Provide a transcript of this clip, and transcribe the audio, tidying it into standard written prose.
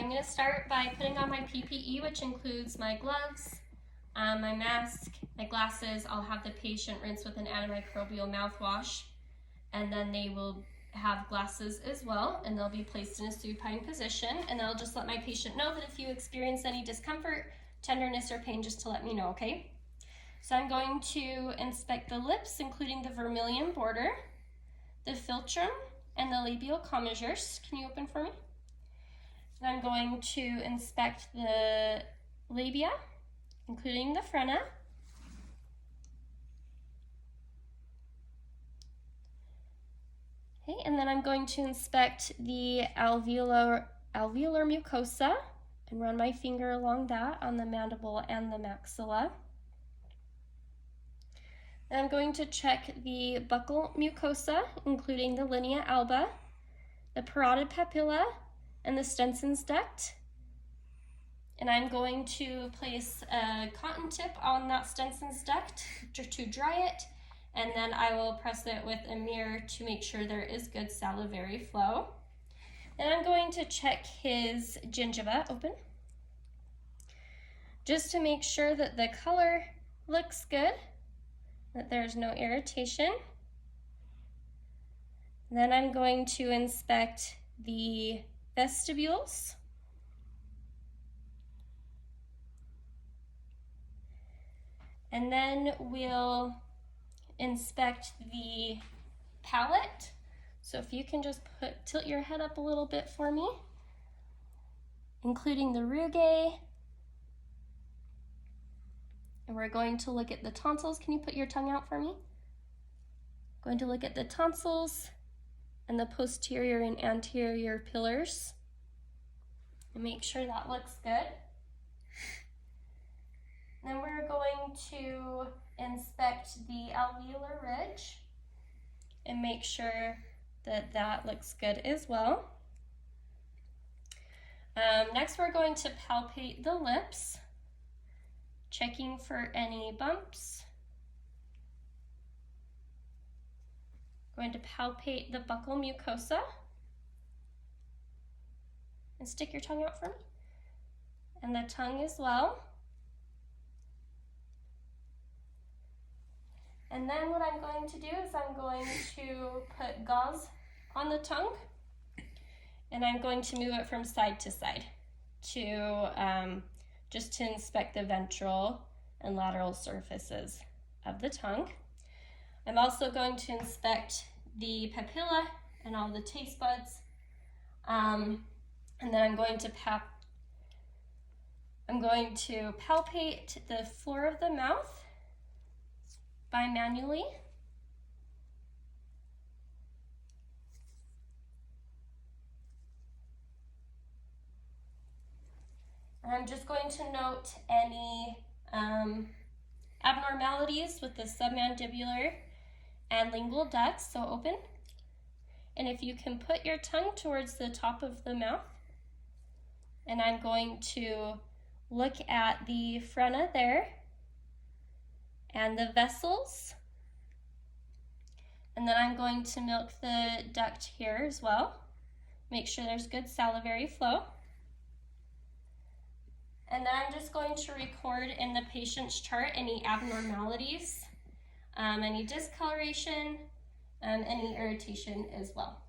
I'm going to start by putting on my PPE, which includes my gloves, my mask, my glasses. I'll have the patient rinse with an antimicrobial mouthwash, and then they will have glasses as well, and they'll be placed in a supine position. And I'll just let my patient know that if you experience any discomfort, tenderness, or pain, just to let me know, okay? So I'm going to inspect the lips, including the vermilion border, the philtrum, and the labial commissures. Can you open for me? And I'm going to inspect the labia, including the frena. Okay, and then I'm going to inspect the alveolar mucosa and run my finger along that on the mandible and the maxilla. Then I'm going to check the buccal mucosa, including the linea alba, the parotid papilla, and the Stenson's duct. And I'm going to place a cotton tip on that Stenson's duct to dry it, and then I will press it with a mirror to make sure there is good salivary flow. And I'm going to check his gingiva, open, just to make sure that the color looks good, that there's no irritation. Then I'm going to inspect the vestibules. And then we'll inspect the palate. So if you can just tilt your head up a little bit for me, including the rugae. And we're going to look at the tonsils. Can you put your tongue out for me? Going to look at the tonsils and the posterior and anterior pillars and make sure that looks good. Then we're going to inspect the alveolar ridge and make sure that that looks good as well. Next, we're going to palpate the lips, checking for any bumps. Going to palpate the buccal mucosa and stick your tongue out for me, and the tongue as well. And then what I'm going to do is I'm going to put gauze on the tongue, and I'm going to move it from side to side to just to inspect the ventral and lateral surfaces of the tongue. I'm also going to inspect the papilla and all the taste buds, and then I'm going to palpate the floor of the mouth bimanually. And I'm just going to note any abnormalities with the submandibular and lingual ducts, so open. And if you can put your tongue towards the top of the mouth, and I'm going to look at the frena there and the vessels, and then I'm going to milk the duct here as well, make sure there's good salivary flow. And then I'm just going to record in the patient's chart any abnormalities, any discoloration, any irritation as well.